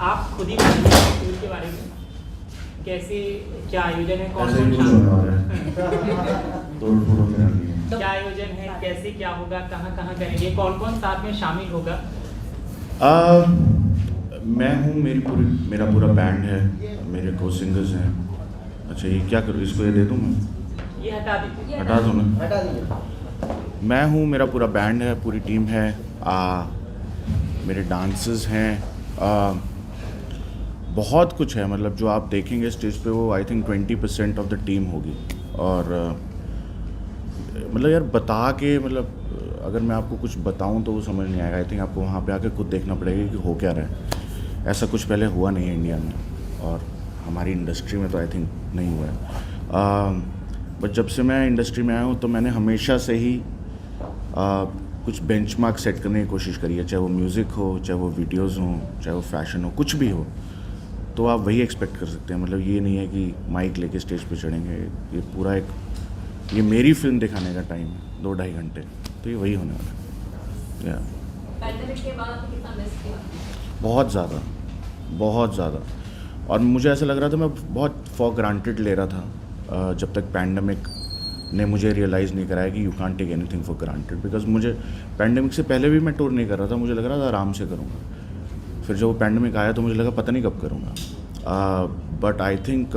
आप खुद ही बताइए टूर के बारे में, कैसे क्या आयोजन है, कौन ऐसे ही कौन कुछ होने वाला है। शामिल तोड़ फोड़ों के रंग है। क्या आयोजन है, कैसे क्या होगा, कहाँ कहाँ करेंगे, कौन कौन साथ में शामिल होगा? मैं हूँ, मेरा पूरा बैंड है, मेरे को सिंगर्स हैं। अच्छा ये क्या करूँ, इसको ये दे दूँ मैं? ये हटा दीजिए। हटा दूँ ना? मैं हूँ, मेरा पूरा बैंड है, पूरी टीम है। मेरे डांसर्स हैं। बहुत कुछ है, मतलब जो आप देखेंगे स्टेज पे वो I think 20% of the team होगी। और मतलब यार बता के, मतलब अगर मैं आपको कुछ बताऊं तो वो समझ नहीं आएगा। आई थिंक आपको वहाँ पे आके खुद देखना पड़ेगा कि हो क्या रहा है। ऐसा कुछ पहले हुआ नहीं है इंडिया में, और हमारी इंडस्ट्री में तो आई थिंक नहीं हुआ है। बट जब से मैं इंडस्ट्री में आया हूँ तो मैंने हमेशा से ही कुछ बेंचमार्क सेट करने की कोशिश करी है, चाहे वो म्यूज़िक हो, चाहे वो वीडियोज़ हों, चाहे वो फैशन हो, कुछ भी हो। तो आप वही एक्सपेक्ट कर सकते हैं। मतलब ये नहीं है कि माइक लेके स्टेज पे चढ़ेंगे। ये पूरा ये मेरी फिल्म दिखाने का टाइम है, 2-2.5 घंटे, तो ये वही होने वाला है। पैंडेमिक के बाद आपने कितना मिस किया? बहुत ज़्यादा, बहुत ज़्यादा। और मुझे ऐसा लग रहा था मैं बहुत फॉर ग्रांटेड ले रहा था, जब तक पैंडेमिक ने मुझे रियलाइज़ नहीं कराया कि you can't take anything for granted. Because मुझे पैंडेमिक से पहले भी मैं टूर नहीं कर रहा था, मुझे लग रहा था आराम से करूँगा। फिर जब वो पैंडेमिक आया तो मुझे लगा पता नहीं कब करूँगा। बट आई थिंक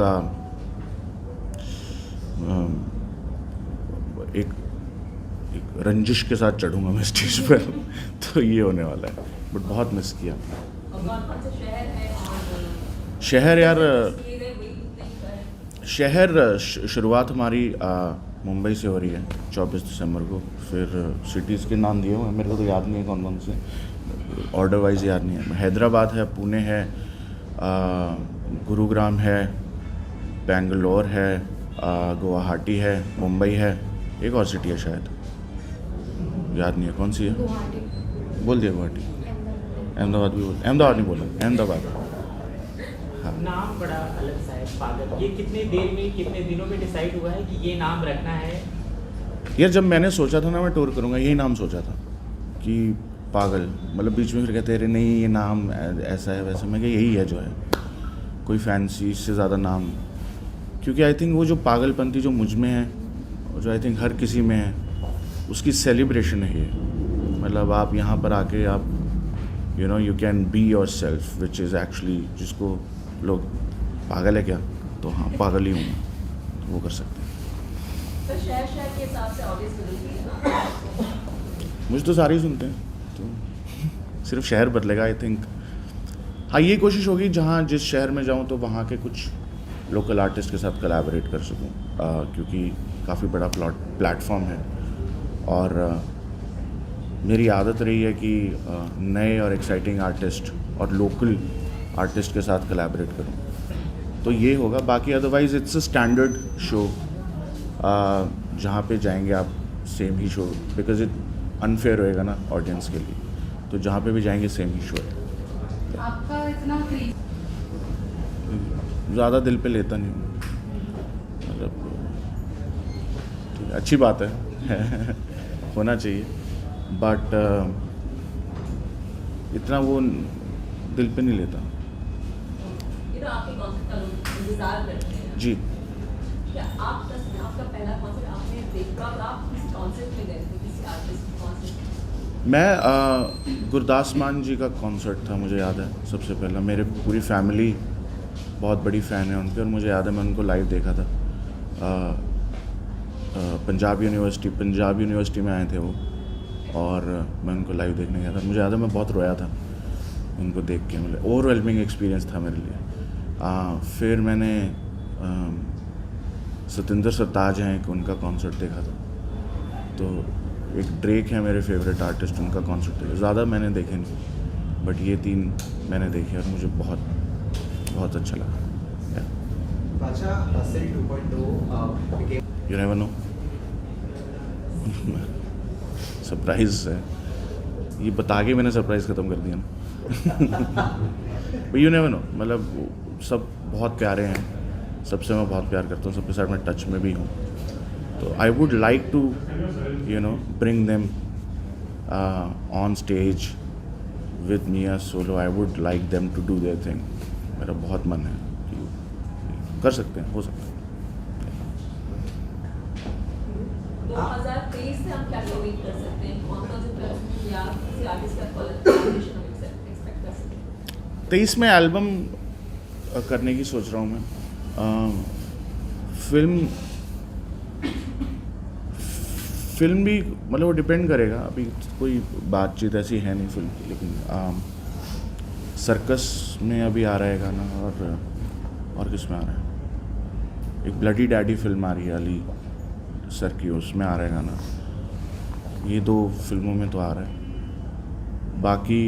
एक रंजिश के साथ चढ़ूँगा मैं स्टेज पर तो ये होने वाला है। बट बहुत मिस किया। और कौन-कौन से शहर हैं और शहर यार, तस्वीरें वही नहीं कर शहर शुरुआत हमारी मुंबई से हो रही है 24 दिसंबर को। फिर सिटीज़ के नाम दिए हुए हैं, मेरे को तो याद नहीं है कौन कौन से, ऑर्डर वाइज याद नहीं है। हैदराबाद है, पुणे है, गुरुग्राम है, बेंगलोर है, गुवाहाटी है, मुंबई है, एक और सिटी है शायद, याद नहीं है कौन सी है। बोल दिया गुवाहाटी। अहमदाबाद भी बोल, अहमदाबाद नहीं बोला, अहमदाबाद। नाम बड़ा अलग सा है, पागल। ये कितने देर में, कितने दिनों में डिसाइड हुआ है कि ये नाम रखना है? यार जब मैंने सोचा था ना मैं टूर करूँगा, यही नाम सोचा था कि पागल। मतलब बीच में फिर कहते अरे नहीं ये नाम ऐसा है वैसा, मैं कहा यही है जो है, कोई फैंसी इससे ज़्यादा नाम। क्योंकि आई थिंक वो जो पागलपंती जो मुझ में है, जो आई थिंक हर किसी में है, उसकी सेलिब्रेशन है ये। मतलब आप यहाँ पर आके आप you can be your self, which is actually, जिसको लोग पागल है क्या, तो हाँ पागल ही हूँ मैं, तो वो कर सकते हैं। तो शहर के हिसाब से ऑडियंस बदलती है। मुझे तो सारे ही सुनते हैं, तो सिर्फ शहर बदलेगा आई थिंक। हाँ ये कोशिश होगी जहाँ जिस शहर में जाऊँ तो वहाँ के कुछ लोकल आर्टिस्ट के साथ कोलैबोरेट कर सकूँ, क्योंकि काफ़ी बड़ा प्लेटफॉर्म है। और मेरी आदत रही है कि नए और एक्साइटिंग आर्टिस्ट और लोकल आर्टिस्ट के साथ कोलैबोरेट करूँ, तो ये होगा। बाकी otherwise it's a standard show, जहाँ पे जाएंगे आप same he show, because it unfair होएगा ना ऑडियंस के लिए, तो जहाँ पे भी जाएंगे सेम ही शो है। आपका इतना क्रेज ज़्यादा दिल पे लेता नहीं हूँ, मतलब अच्छी बात है होना चाहिए, बट इतना वो दिल पे नहीं लेता। आपके कॉन्सर्ट का इंतजार करते हैं जी। क्या आपका पहला कॉन्सर्ट आपने देखा और आप किस कॉन्सर्ट में गए थे, किसी आर्टिस्ट के कॉन्सर्ट? मैं गुरदास मान जी का कॉन्सर्ट था, मुझे याद है सबसे पहला। मेरे पूरी फैमिली बहुत बड़ी फ़ैन है उनके, और मुझे याद है मैं उनको लाइव देखा था। पंजाब यूनिवर्सिटी में आए थे वो, और मैं उनको लाइव देखने गया था। मुझे याद है मैं बहुत रोया था उनको देख के, मतलब ओवरवेलमिंग एक्सपीरियंस था मेरे लिए। फिर मैंने सतिंदर सरताज हैं एक, उनका कॉन्सर्ट देखा था। तो एक ड्रेक है मेरे फेवरेट आर्टिस्ट, उनका कॉन्सर्ट देखा। ज़्यादा मैंने देखे नहीं, बट ये 3 मैंने देखे और मुझे बहुत बहुत अच्छा लगा। यू नेवर नो, सरप्राइज़ है ये, बता के मैंने सरप्राइज़ ख़त्म कर दिया ना यू नेवर नो, मतलब सब बहुत प्यारे हैं, सबसे मैं बहुत प्यार करता हूँ, सबके साथ मैं टच में भी हूँ। तो I would like to bring them on stage with me as solo I would like them to do their thing. मेरा बहुत मन है कि कर सकते हैं, हो सकता है. 2023 से हम क्या उम्मीद कर सकते हैं, कौन कौन से फिल्म या किसी आर्टिस्ट का कोलैबोरेशन हम एक्सपेक्ट कर सकते हैं? 23 में एल्बम करने की सोच रहा हूँ मैं. फिल्म भी मतलब वो डिपेंड करेगा, अभी कोई बातचीत ऐसी है नहीं फिल्म की, लेकिन सर्कस में अभी आ रहा है गाना, और किस में आ रहा है, एक ब्लडी डैडी फिल्म आ रही है अली सर की, उसमें आ रहा है गाना. ये 2 फिल्मों में तो आ रहा है. बाकी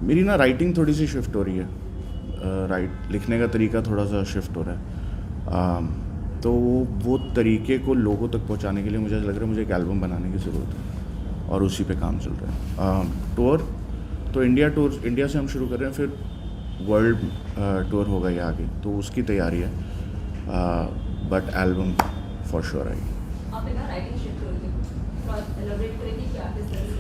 मेरी ना राइटिंग थोड़ी सी शिफ्ट हो रही है, लिखने का तरीका थोड़ा सा शिफ्ट हो रहा है. तो वो तरीके को लोगों तक पहुंचाने के लिए मुझे लग रहा है मुझे एक एल्बम बनाने की ज़रूरत है, और उसी पे काम चल रहा है. टूर तो इंडिया से हम शुरू कर रहे हैं, फिर वर्ल्ड टूर होगा ये आगे, तो उसकी तैयारी है. बट एल्बम फॉर श्योर आएगी. आपने कहा राइटिंग शिफ्ट हो रही है, थोड़ा एलाबोरेट करेंगे क्या किस तरह से?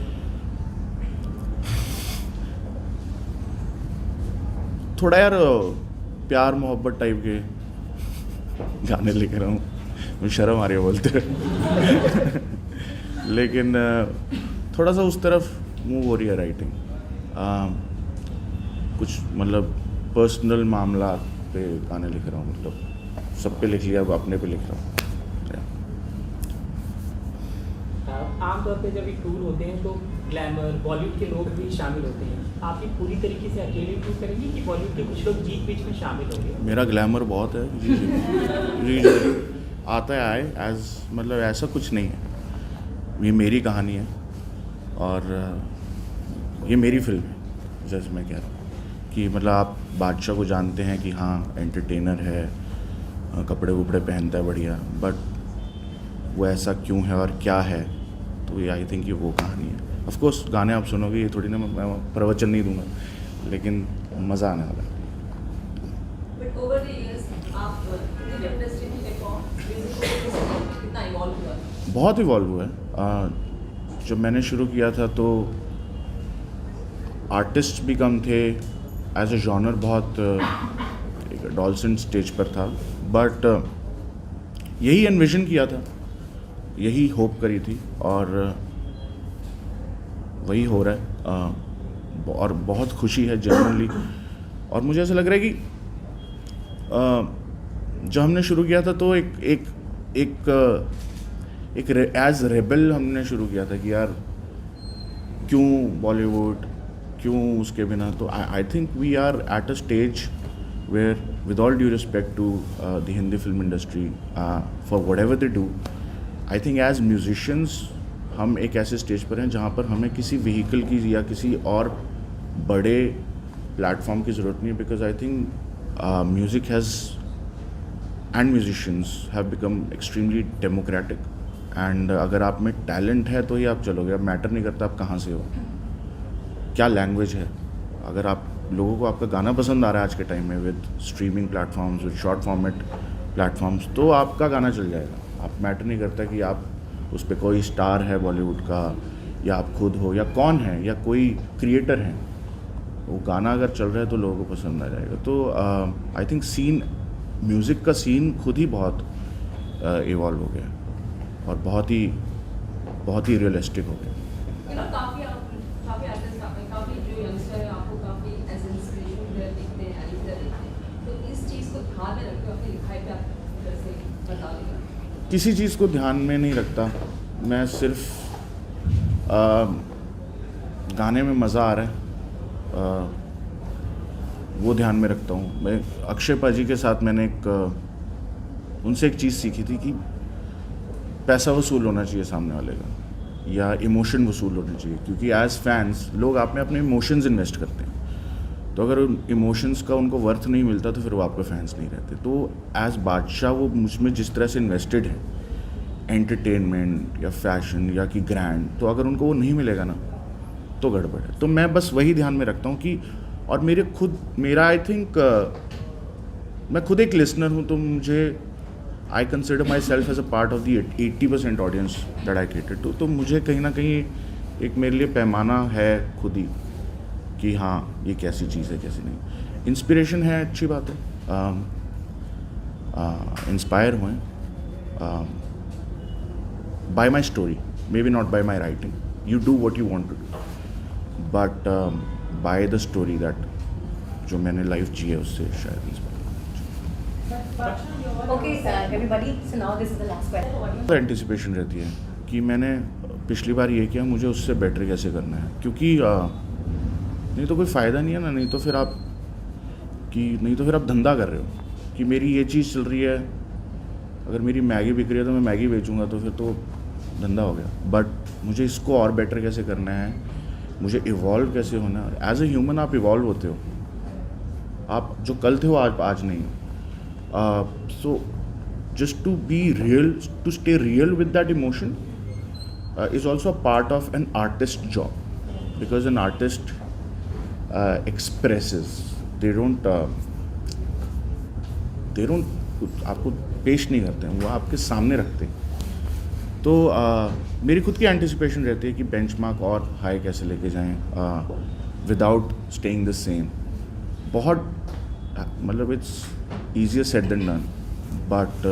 थोड़ा यार प्यार मोहब्बत टाइप के गाने लिख रहा हूँ. मुझे शर्म आ रही है बोलते हुए. लेकिन थोड़ा सा उस तरफ मूव हो रही है राइटिंग. कुछ मतलब पर्सनल मामला पे गाने लिख रहा हूँ, मतलब सब पे लिख लिया, अब अपने पे लिख रहा हूँ. आमतौर पे जब ये टूर होते हैं तो ग्लैमर बॉलीवुड के लोग भी शामिल होते हैं. आप ये पूरी तरीके से अकेले टूर करेंगे कि बॉलीवुड के कुछ लोग बीच में शामिल होंगे? मेरा ग्लैमर बहुत है जी आता है आए एज, मतलब ऐसा कुछ नहीं है. ये मेरी कहानी है और ये मेरी फिल्म है. जैसे मैं कह रहा हूँ कि मतलब आप बादशाह को जानते हैं कि हाँ एंटरटेनर है, कपड़े वपड़े पहनता है बढ़िया, बट वो ऐसा क्यों है और क्या है, तो ये आई थिंक ये वो कहानी है. ऑफ कोर्स गाने आप सुनोगे, ये थोड़ी ना मैं प्रवचन नहीं दूंगा, लेकिन मज़ा आने वाला है. बट ओवर द इयर्स आप इंडियन इंडस्ट्री में कितना इवॉल्व हुआ? बहुत इवॉल्व हुआ है. जब मैंने शुरू किया था तो आर्टिस्ट भी कम थे, एज ए जॉनर बहुत एक डॉल्सन स्टेज पर था, बट यही एनविजन किया था, यही होप करी थी, और वही हो रहा है. और बहुत खुशी है जनरली. और मुझे ऐसा लग रहा है कि जब हमने शुरू किया था तो एक एज रेबल हमने शुरू किया था कि यार क्यों बॉलीवुड, क्यों उसके बिना. तो I think we are at a stage where with all due respect to the Hindi film industry for whatever they do, I think as musicians हम एक ऐसे स्टेज पर हैं जहाँ पर हमें किसी व्हीकल की या किसी और बड़े प्लेटफॉर्म की ज़रूरत नहीं है. Because I think music has and musicians have become extremely democratic. And अगर आप में टैलेंट है तो ही आप चलोगे. अब मैटर नहीं करता आप कहाँ से हो, क्या लैंग्वेज है. अगर आप लोगों को आपका गाना पसंद आ रहा है आज के टाइम में with streaming platforms, with short format platforms, तो आपका गाना चल जाएगा. आप मैटर नहीं करता कि आप उस पर कोई स्टार है बॉलीवुड का, या आप खुद हो, या कौन है, या कोई क्रिएटर है. वो गाना अगर चल रहा है तो लोगों को पसंद आ जाएगा. तो आई थिंक सीन, म्यूज़िक का सीन खुद ही बहुत इवॉल्व हो गया और बहुत ही रियलिस्टिक हो गया. काफ़ी आर्टिस्ट काफ़ी जो यंगस्टर है आपको काफ़ी एज इंस्पिरेशन देखते हैं, देखते हैं. तो इस चीज़ को ध्यान में रखते हो अपनी लिखाई पे आप कैसे बता देगा? किसी चीज़ को ध्यान में नहीं रखता मैं, सिर्फ गाने में मज़ा आ रहा है वो ध्यान में रखता हूँ. मैं अक्षय पाजी के साथ मैंने उनसे एक चीज़ सीखी थी कि पैसा वसूल होना चाहिए सामने वाले का, या इमोशन वसूल होना चाहिए. क्योंकि एज फैंस लोग आप में अपने इमोशंस इन्वेस्ट करते हैं, तो अगर उन इमोशंस का उनको वर्थ नहीं मिलता तो फिर वो आपके फैंस नहीं रहते. तो एज बादशाह वो मुझ में जिस तरह से इन्वेस्टेड है, एंटरटेनमेंट या फैशन या कि ग्रैंड, तो अगर उनको वो नहीं मिलेगा ना तो गड़बड़ है. तो मैं बस वही ध्यान में रखता हूँ कि, और मेरा आई थिंक मैं खुद एक लिसनर हूँ, तो मुझे I consider myself as a part of the 80% audience that I cater to. तो मुझे कहीं ना कहीं एक मेरे लिए पैमाना है खुद ही कि हाँ ये कैसी चीज़ है कैसी नहीं। इंस्पिरेशन है, अच्छी बात है, इंस्पायर हुए by my story, may be not by my writing, you do what you want to do, but by the story that जो मैंने लाइफ जी है उससे शायद inspire. Okay, sir, everybody. So now this is the last question. तो anticipation रहती है कि मैंने पिछली बार ये किया, मुझे उससे बेटर कैसे करना है, क्योंकि नहीं तो कोई फ़ायदा नहीं है ना, नहीं तो फिर आप धंधा कर रहे हो कि मेरी ये चीज़ चल रही है, अगर मेरी मैगी बिक रही है तो मैं मैगी बेचूंगा, तो फिर तो धंधा हो गया। बट मुझे इसको और बेटर कैसे करना है, मुझे इवॉल्व कैसे होना है। एज ए ह्यूमन आप इवॉल्व होते हो, आप जो कल थे वो आज नहीं हो। So just to be real, to stay real with that emotion is also a part of an artist's job, because an artist expresses, they don't आपको पेश नहीं करते हैं, वो आपके सामने रखते हैं। तो मेरी खुद की एंटिसिपेशन रहती है कि बेंचमार्क और हाई कैसे लेके जाएं विदाउट स्टेइंग द सेम। बहुत मतलब it's easier said than done, but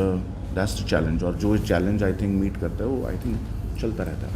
that's the challenge, और जो चैलेंज आई थिंक मीट करता है वो आई थिंक चलता रहता है।